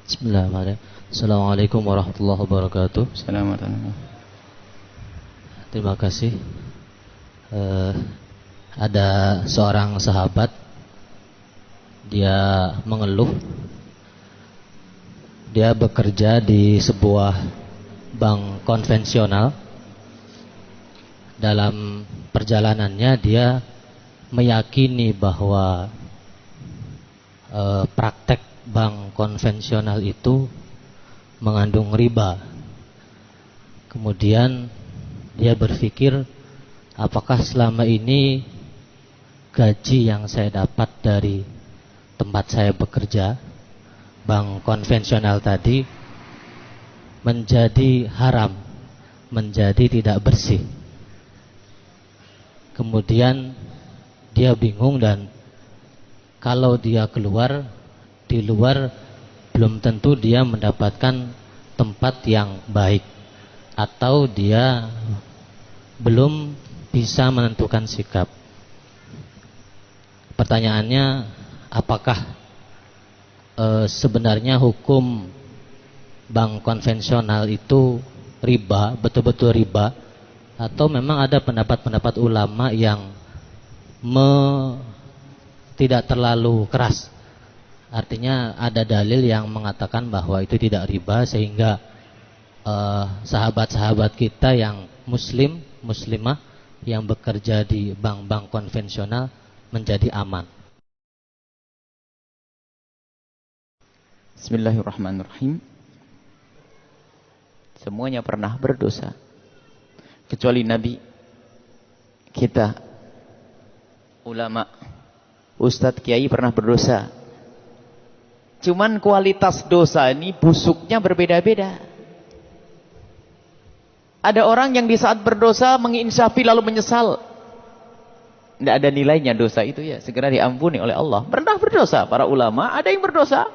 Bismillahirrahmanirrahim. Assalamualaikum warahmatullahi wabarakatuh. Assalamualaikum. Terima kasih. Ada seorang sahabat, dia mengeluh, dia bekerja di sebuah bank konvensional. Dalam perjalanannya dia meyakini bahwa praktek bank konvensional itu mengandung riba. Kemudian dia berpikir, apakah selama ini gaji yang saya dapat dari tempat saya bekerja, bank konvensional tadi, menjadi haram, menjadi tidak bersih. Kemudian dia bingung, dan kalau dia keluar, di luar belum tentu dia mendapatkan tempat yang baik, atau dia belum bisa menentukan sikap. Pertanyaannya, apakah sebenarnya hukum bank konvensional itu riba, betul-betul riba, atau memang ada pendapat-pendapat ulama yang tidak terlalu keras? Artinya ada dalil yang mengatakan bahwa itu tidak riba, sehingga sahabat-sahabat kita yang muslimah yang bekerja di bank-bank konvensional menjadi aman. Bismillahirrahmanirrahim. Semuanya pernah berdosa, kecuali Nabi kita, ulama, ustadz, kiai pernah berdosa. Cuman kualitas dosa ini busuknya berbeda-beda. Ada orang yang di saat berdosa menginsafi lalu menyesal. Tidak ada nilainya dosa itu, ya segera diampuni oleh Allah. Pernah berdosa para ulama, ada yang berdosa,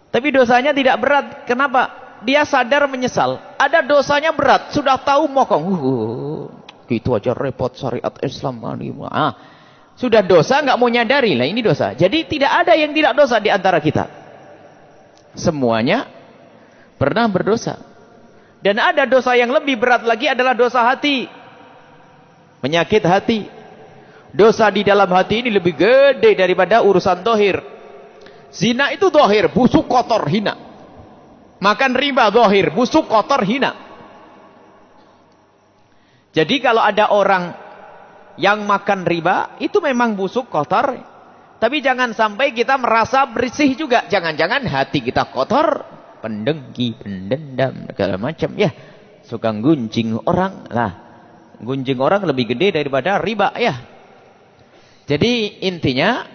tapi dosanya tidak berat. Kenapa? Dia sadar menyesal. Ada dosanya berat, sudah tahu mokong. Gitu aja repot syariat Islam. Sudah dosa nggak mau nyadari, lah ini dosa. Jadi tidak ada yang tidak dosa di antara kita. Semuanya pernah berdosa. Dan ada dosa yang lebih berat lagi, adalah dosa hati. Penyakit hati. Dosa di dalam hati ini lebih gede daripada urusan dohir. Zina itu dohir, busuk, kotor, hina. Makan riba dohir, busuk, kotor, hina. Jadi kalau ada orang yang makan riba, itu memang busuk, kotor. Tapi jangan sampai kita merasa bersih juga. Jangan-jangan hati kita kotor, pendengki, pendendam, segala macam. Ya, suka gunjing orang. Lah, gunjing orang lebih gede daripada riba, ya. Jadi intinya,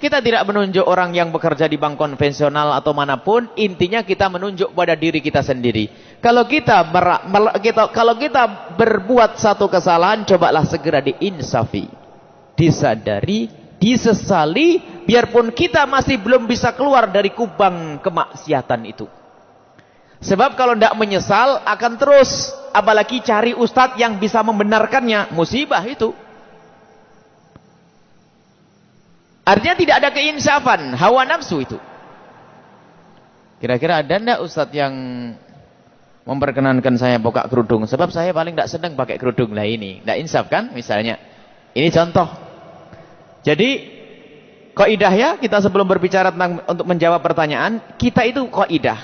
kita tidak menunjuk orang yang bekerja di bank konvensional atau manapun. Intinya kita menunjuk pada diri kita sendiri. Kalau kita berbuat satu kesalahan, cobalah segera diinsafi, disadari, disesali, biarpun kita masih belum bisa keluar dari kubang kemaksiatan itu. Sebab kalau tidak menyesal akan terus, apalagi cari ustadz yang bisa membenarkannya, musibah itu. Artinya tidak ada keinsafan, hawa nafsu itu. Kira-kira ada enggak ustadz yang memperkenankan saya buka kerudung? Sebab saya paling tidak senang pakai kerudung. Lah ini, tidak insaf kan misalnya. Ini contoh. Jadi kaidah, ya, kita sebelum berbicara tentang untuk menjawab pertanyaan, kita itu kaidah.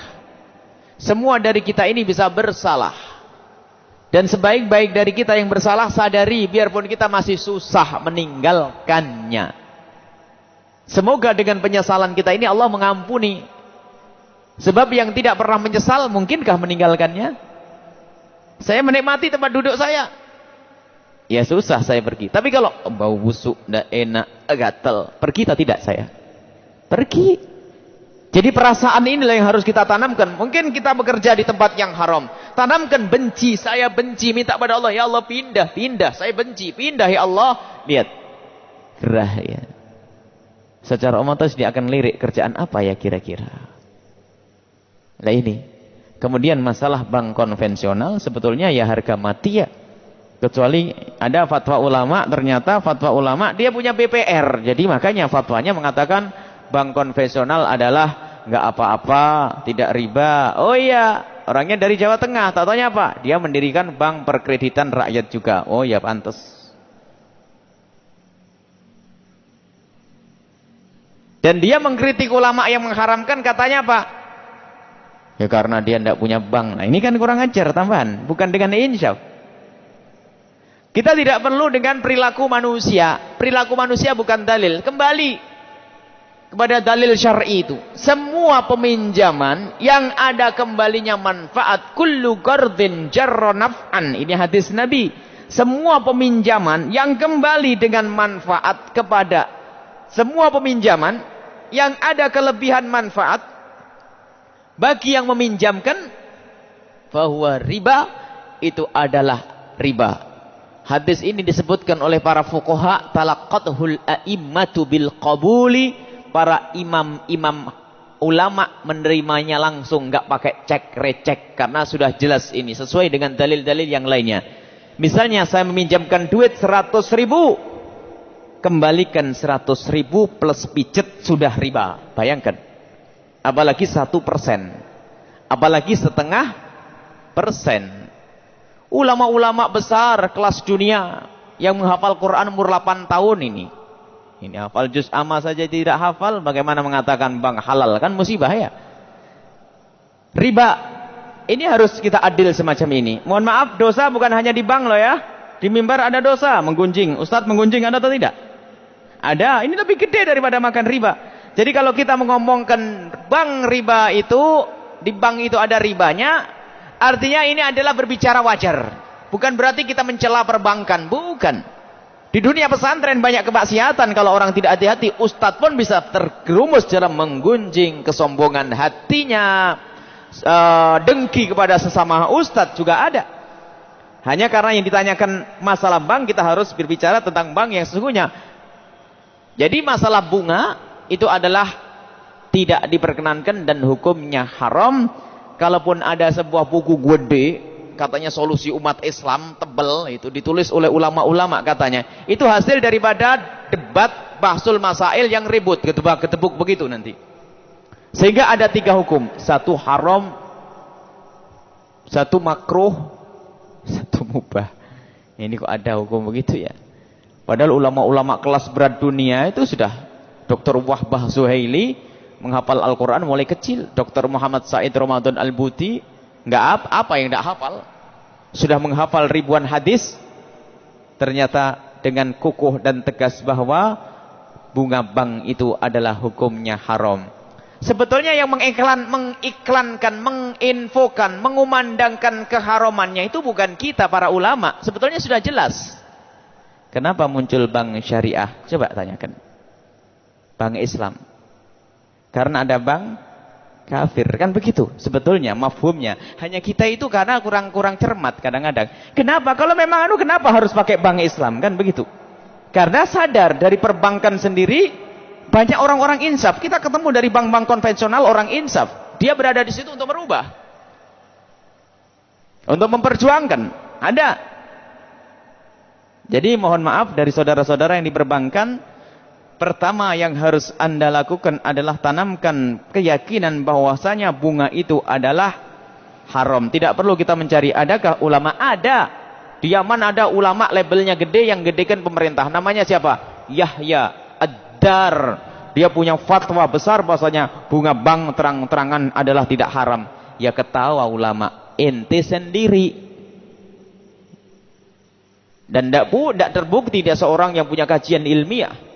Semua dari kita ini bisa bersalah. Dan sebaik-baik dari kita yang bersalah, sadari biarpun kita masih susah meninggalkannya. Semoga dengan penyesalan kita ini Allah mengampuni. Sebab yang tidak pernah menyesal, mungkinkah meninggalkannya? Saya menikmati tempat duduk saya, ya susah saya pergi. Tapi kalau bau busuk, tidak enak, gatal, pergi atau tidak saya? Pergi. Jadi perasaan inilah yang harus kita tanamkan. Mungkin kita bekerja di tempat yang haram, tanamkan benci. Saya benci, minta pada Allah, ya Allah pindah, saya benci, pindah ya Allah. Lihat, gerah ya. Secara otomatis dia akan lirik, kerjaan apa ya kira-kira. Nah ini. Kemudian masalah bank konvensional sebetulnya ya harga mati, ya. Kecuali ada fatwa ulama, ternyata fatwa ulama dia punya BPR. Jadi makanya fatwanya mengatakan bank konvensional adalah nggak apa-apa, tidak riba. Oh iya, orangnya dari Jawa Tengah, tak taunya apa? Dia mendirikan bank perkreditan rakyat juga. Oh ya, pantas. Dan dia mengkritik ulama yang mengharamkan, katanya apa? Ya karena dia tidak punya bank. Nah ini kan kurang ajar tambahan, bukan dengan insaf. Kita tidak perlu dengan perilaku manusia. Perilaku manusia bukan dalil. Kembali kepada dalil syar'i itu. Semua peminjaman yang ada kembalinya manfaat, kullu qardin jarra naf'an. Ini hadis Nabi. Semua peminjaman yang kembali dengan manfaat kepada, semua peminjaman yang ada kelebihan manfaat bagi yang meminjamkan, fahuwa riba, itu adalah riba. Hadis ini disebutkan oleh para fuqaha, talaqqathul a'immatu bil qabuli, para imam-imam ulama menerimanya langsung, enggak pakai cek recek, karena sudah jelas ini sesuai dengan dalil-dalil yang lainnya. Misalnya saya meminjamkan duit 100.000, kembalikan 100.000 plus pijet sudah riba. Bayangkan. Apalagi 1%. Apalagi 0,5%. Ulama-ulama besar kelas dunia yang menghafal Quran umur 8 tahun ini hafal juz amma saja tidak hafal, bagaimana mengatakan bank halal? Kan musibah ya. Riba ini harus kita adil semacam ini. Mohon maaf, dosa bukan hanya di bank loh ya. Di mimbar ada dosa, menggunjing. Ustadz menggunjing ada atau tidak? Ada. Ini lebih gede daripada makan riba. Jadi kalau kita mengomongkan bank riba itu, di bank itu ada ribanya, artinya ini adalah berbicara wajar. Bukan berarti kita mencela perbankan. Bukan. Di dunia pesantren banyak kemaksiatan. Kalau orang tidak hati-hati, ustadz pun bisa terjerumus dalam menggunjing, kesombongan hatinya, dengki kepada sesama ustadz juga ada. Hanya karena yang ditanyakan masalah bank, kita harus berbicara tentang bank yang sesungguhnya. Jadi masalah bunga itu adalah tidak diperkenankan dan hukumnya haram. Kalaupun ada sebuah buku gede, katanya solusi umat Islam, tebal, itu ditulis oleh ulama-ulama katanya. Itu hasil daripada debat bahsul masail yang ribut, ketebak-ketebuk begitu nanti. Sehingga ada 3 hukum. 1 haram, 1 makruh, 1 mubah. Ini kok ada hukum begitu ya? Padahal ulama-ulama kelas berat dunia itu sudah. Dr. Wahbah Zuhaili menghafal Al-Quran mulai kecil. Dr. Muhammad Said Ramadan Al-Buti nggak apa yang nggak hafal, sudah menghafal ribuan hadis. Ternyata dengan kukuh dan tegas bahwa bunga bank itu adalah hukumnya haram. Sebetulnya yang mengiklankan, menginfokan, mengumandangkan keharamannya itu bukan kita para ulama. Sebetulnya sudah jelas. Kenapa muncul bank syariah? Coba tanyakan. Bank Islam. Karena ada bank kafir, kan begitu sebetulnya mafhumnya. Hanya kita itu karena kurang cermat kadang-kadang. Kenapa? Kalau memang kenapa harus pakai bank Islam, kan begitu? Karena sadar dari perbankan sendiri banyak orang-orang insaf. Kita ketemu dari bank-bank konvensional orang insaf. Dia berada di situ untuk merubah, untuk memperjuangkan. Ada. Jadi mohon maaf dari saudara-saudara yang di perbankan. Pertama yang harus Anda lakukan adalah tanamkan keyakinan bahwasanya bunga itu adalah haram. Tidak perlu kita mencari adakah ulama. Ada. Di Yaman ada ulama labelnya gede yang gedekan pemerintah. Namanya siapa? Yahya Ad-Dar. Dia punya fatwa besar bahwasanya bunga bank terang-terangan adalah tidak haram. Ya ketawa ulama. Ente sendiri. Dan tidak terbukti dia seorang yang punya kajian ilmiah.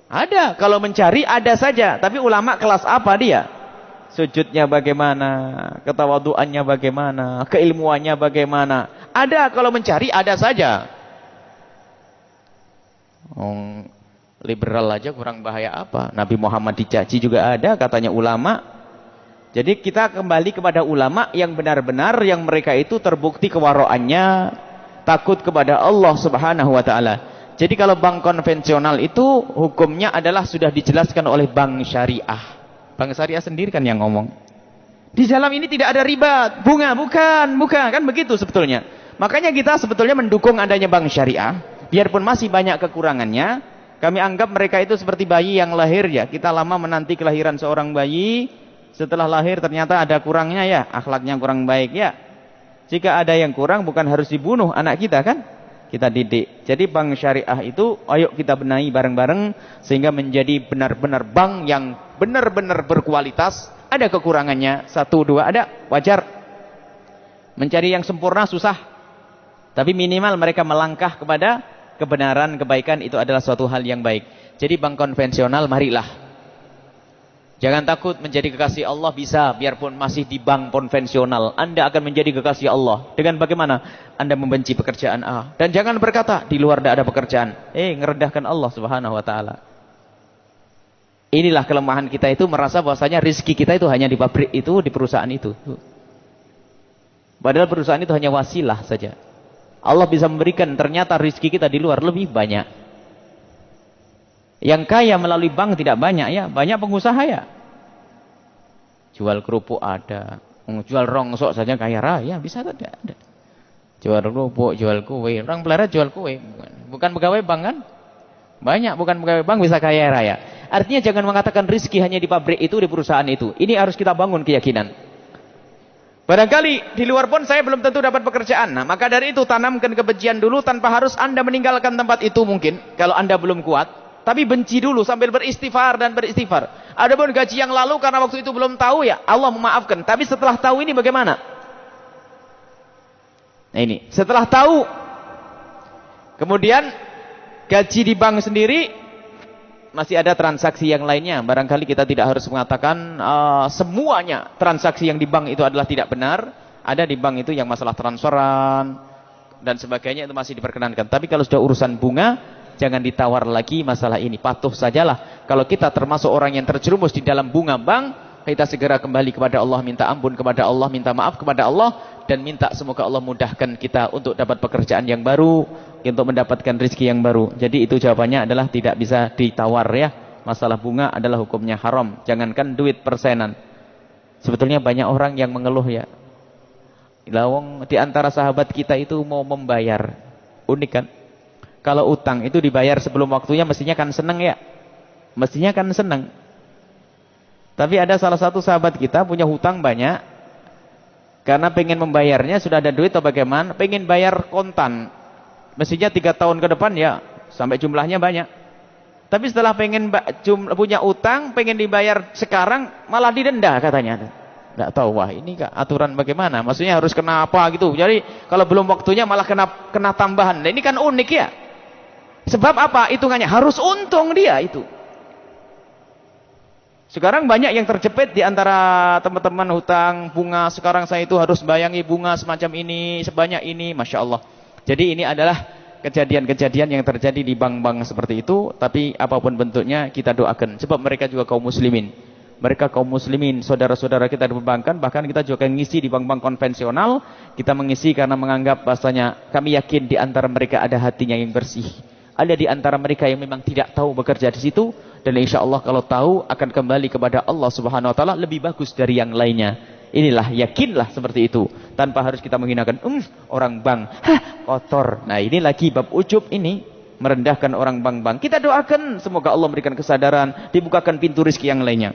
Ada, kalau mencari ada saja. Tapi ulama kelas apa dia? Sujudnya bagaimana? Ketawaduannya bagaimana? Keilmuannya bagaimana? Ada, kalau mencari ada saja. Liberal aja kurang bahaya apa? Nabi Muhammad dicaci juga ada, katanya ulama. Jadi kita kembali kepada ulama yang benar-benar, yang mereka itu terbukti kewaroannya, takut kepada Allah Subhanahu wa ta'ala. Jadi kalau bank konvensional itu hukumnya adalah sudah dijelaskan oleh bank syariah. Bank syariah sendiri kan yang ngomong. Di dalam ini tidak ada riba, bunga, bukan, kan begitu sebetulnya. Makanya kita sebetulnya mendukung adanya bank syariah, biarpun masih banyak kekurangannya, Kami anggap mereka itu seperti bayi yang lahir ya. Kita lama menanti kelahiran seorang bayi. Setelah lahir ternyata ada kurangnya ya. Akhlaknya kurang baik ya. Jika ada yang kurang bukan harus dibunuh anak kita kan. Kita didik. Jadi bank syariah itu ayo kita benahi bareng-bareng. Sehingga menjadi benar-benar bank yang benar-benar berkualitas. Ada kekurangannya. 1, 2 ada. Wajar. Mencari yang sempurna susah. Tapi minimal mereka melangkah kepada kebenaran, kebaikan itu adalah suatu hal yang baik. Jadi bank konvensional marilah. Jangan takut menjadi kekasih Allah bisa biarpun masih di bank konvensional. Anda akan menjadi kekasih Allah. Dengan bagaimana? Anda membenci pekerjaan A. Dan jangan berkata di luar tidak ada pekerjaan. Ngerendahkan Allah Subhanahu wa taala. Inilah kelemahan kita itu merasa bahwasanya rezeki kita itu hanya di pabrik itu, di perusahaan itu. Padahal perusahaan itu hanya wasilah saja. Allah bisa memberikan ternyata rezeki kita di luar lebih banyak. Yang kaya melalui bank tidak banyak ya. Banyak pengusaha ya. Jual kerupuk ada. Jual rongsok saja kaya raya. Bisa tidak ada. Jual kerupuk, jual kue. Orang pelarat jual kue. Bukan pegawai bank kan? Banyak bukan pegawai bank bisa kaya raya. Artinya jangan mengatakan rezeki hanya di pabrik itu, di perusahaan itu. Ini harus kita bangun keyakinan. Barangkali di luar pun saya belum tentu dapat pekerjaan. Nah, maka dari itu tanamkan kebencian dulu tanpa harus Anda meninggalkan tempat itu mungkin. Kalau Anda belum kuat. Tapi benci dulu sambil beristighfar dan beristighfar. Adapun gaji yang lalu karena waktu itu belum tahu ya Allah memaafkan. Tapi setelah tahu ini bagaimana? Nah ini. Setelah tahu. Kemudian gaji di bank sendiri. Masih ada transaksi yang lainnya. Barangkali kita tidak harus mengatakan semuanya transaksi yang di bank itu adalah tidak benar. Ada di bank itu yang masalah transferan dan sebagainya itu masih diperkenankan. Tapi kalau sudah urusan bunga, jangan ditawar lagi masalah ini. Patuh sajalah. Kalau kita termasuk orang yang terjerumus di dalam bunga bank, kita segera kembali kepada Allah, minta ampun kepada Allah, minta maaf kepada Allah, dan minta semoga Allah mudahkan kita untuk dapat pekerjaan yang baru, untuk mendapatkan rezeki yang baru. Jadi itu jawabannya adalah tidak bisa ditawar ya. Masalah bunga adalah hukumnya haram. Jangankan duit persenan. Sebetulnya banyak orang yang mengeluh ya. Lawang di antara sahabat kita itu mau membayar. Unik kan? Kalau utang itu dibayar sebelum waktunya mestinya kan senang ya. Mestinya kan senang. Tapi ada salah satu sahabat kita punya hutang banyak. Karena pengen membayarnya sudah ada duit atau bagaimana? Pengen bayar kontan. Mestinya 3 tahun ke depan ya sampai jumlahnya banyak. Tapi setelah pengen punya utang, pengen dibayar sekarang malah didenda katanya. Tidak tahu wah ini aturan bagaimana? Maksudnya harus kena apa gitu. Jadi kalau belum waktunya malah kena tambahan. Nah, ini kan unik ya. Sebab apa? Hitungannya harus untung dia itu. Sekarang banyak yang terjepit di antara teman-teman hutang bunga. Sekarang saya itu harus bayangi bunga semacam ini, sebanyak ini, Masya Allah. Jadi ini adalah kejadian-kejadian yang terjadi di bank-bank seperti itu. Tapi apapun bentuknya kita doakan. Sebab mereka juga kaum muslimin. Mereka kaum muslimin, saudara-saudara kita di perbankan. Bahkan kita juga ngisi di bank-bank konvensional. Kita mengisi karena menganggap bahasanya kami yakin di antara mereka ada hatinya yang bersih. Ada di antara mereka yang memang tidak tahu bekerja di situ. Dan insya Allah kalau tahu akan kembali kepada Allah Subhanahu Wa Taala lebih bagus dari yang lainnya. Inilah, yakinlah seperti itu. Tanpa harus kita menghinakan orang bank. Kotor. Nah ini lagi bab ujub ini. Merendahkan orang bank-bank. Kita doakan semoga Allah memberikan kesadaran. Dibukakan pintu rezeki yang lainnya.